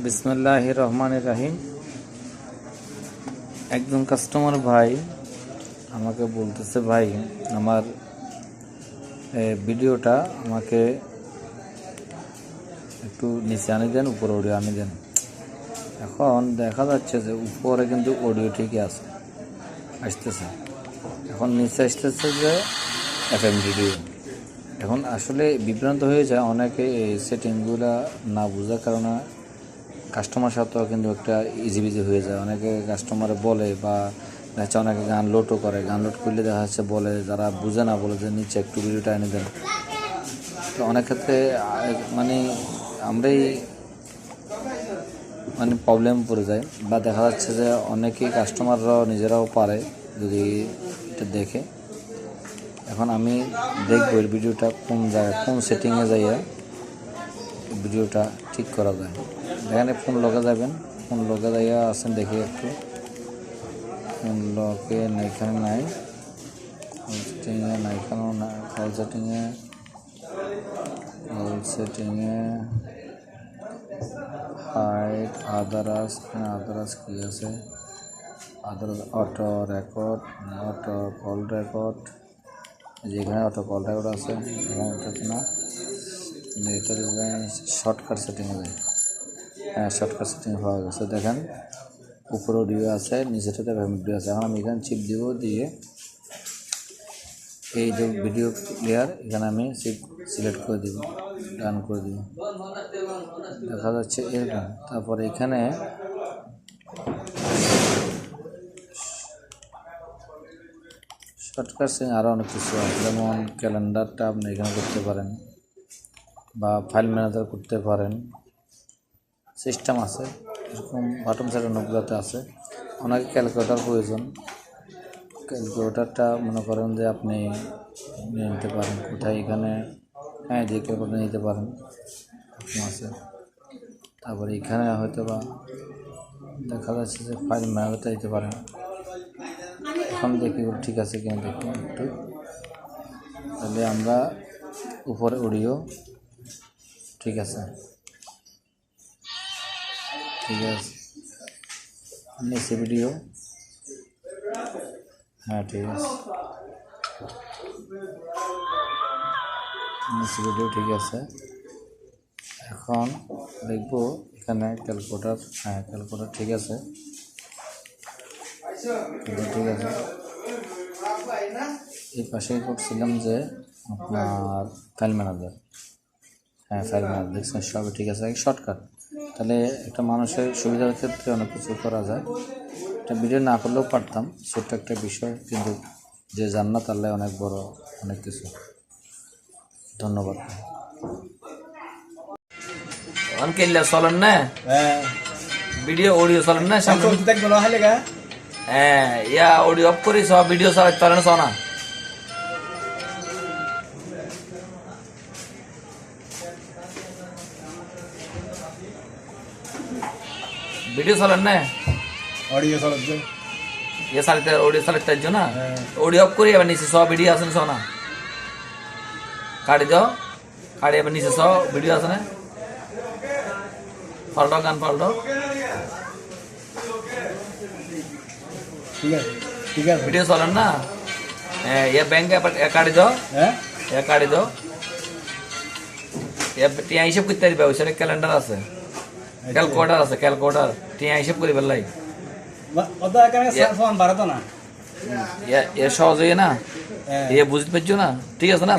বিসমিল্লাহির রহমানির রহিম। একজন কাস্টমার ভাই আমাকে বলতেছে, ভাই আমার ভিডিওটা আমাকে একটু নিচে আনি দেন, উপরে অডিও আনি দেন। এখন দেখা যাচ্ছে যে উপরে কিন্তু অডিও ঠিকই আসতেছে, এখন নিচে আসতেছে যে FM ভিডিও। এখন আসলে বিভ্রান্ত হয়ে যায় অনেকে এই সেটিংগুলো না বোঝার কারণে। কাস্টমার সাথেও কিন্তু একটা ইজিবিজি হয়ে যায়। অনেকে কাস্টমারে বলে বা দেখা যাচ্ছে অনেকে গান লোডও করে, গান লোড করলে দেখা যাচ্ছে বলে, যারা বুঝে না বলে যে নিচে একটু ভিডিওটা এনে দেন। তো অনেক ক্ষেত্রে মানে আমরাই প্রবলেম পড়ে যায়, বা দেখা যাচ্ছে যে অনেকেই কাস্টমাররাও নিজেরাও পারে যদি এটা দেখে। এখন আমি দেখবো এর ভিডিওটা কোন জায়গায়, কোন সেটিংয়ে যাইয়া ভিডিওটা ঠিক করা যায়। এখানে ফোন লগে যাবেন, ফোন লগে যাইয়া আছেন দেখি একটু। ফোন লগে এখানে নাই, কল সেটিংয়ে না, এখানেও না, কল সেটিংয়ে হাইড আদারাস কি আছে, others auto record, auto call record, যেখানে অটো কল রেকর্ড আছে এখানে এটাতে না, এটা শর্টকাট সেটিংয়ে যায়। হ্যাঁ, শর্টকাট সেটিং হয়ে গেছে। দেখেন উপরে অডিও আছে, নিচেটাতে ভিডিও আছে। এখন আমি এখানে চিপ দিব, দিয়ে এই যে ভিডিও প্লেয়ার এখানে আমি সিলেক্ট করে দিব, ডান করে দিব। দেখা যাচ্ছে এরকম। তারপরে এখানে শর্টকাট সেটিং আরও অনেক কিছু আছে, যেমন ক্যালেন্ডারটা আপনি এখানে করতে পারেন, বা ফাইল ম্যানেজার করতে পারেন। সিস্টেম আছে এরকম, বাটন সাইড অনেকগুলোতে আছে। অনেকে ক্যালকুলেটর প্রয়োজন, ক্যালকুলেটরটা মনে করেন যে আপনি নিয়ে নিতে পারেন কোথায়, এখানে হ্যাঁ দিয়ে ক্যালকুলেটর নিতে পারেন, আছে। তারপরে এখানে হয়তো বা দেখা যাচ্ছে যে ফাইল ম্যানেজারটা দিতে পারেন। এখন দেখি ঠিক আছে কিনা, দেখি একটু। তাহলে আমরা উপরে অডিও ঠিক আছে, নিচে ভিডিও, হ্যাঁ ঠিক আছে, নিচে ভিডিও ঠিক আছে। এখন দেখবো এখানে ক্যালকুলেটর, হ্যাঁ ক্যালকুলেটর ঠিক আছে, ঠিক আছে। এই পাশেই করছিলাম যে আপনার ফাইল ম্যানেজার, হ্যাঁ ফাইল ম্যানেজার দেখছেন, সবই ঠিক আছে। শর্টকাট, তাহলে একটা মানুষের সুবিধার ক্ষেত্রে অনেক কিছু করা যায়। এটা ভিডিও না করলেও পারতাম, ছোট্ট একটা বিষয়, কিন্তু যে জান্নাত আল্লাহ অনেক বড়, অনেক কিছু। ধন্যবাদ। চলেন না ভিডিও অডিও চলেন না, হ্যাঁ ইয়া অডিও অফ করি, সব ভিডিও চালাই চলেন না, ভিডিও চলেন না, অডিও চালাচ্ছে, ইয়ে চালিতে অডিও চালিতে না, অডিও অফ করি এবার নিচে সব ভিডিও আছে না, কাটি দাও, কাটি এবার নিচে সব ভিডিও আছে না, পাল্টো গান পাল্টো, ঠিক আছে ঠিক আছে, ভিডিও চলেন না, ইয়ে ব্যাংক কাটি দাও, কাটি দাও, টিয়া হিসেব করতে পারবে, ওই সাইডে ক্যালেন্ডার আছে, ক্যালকুলেটর আছে, ক্যালকুলেটর টিয়া হিসেব করি বেলাই সহজ হয়ে না, বুঝতে পারছো না, ঠিক আছে না।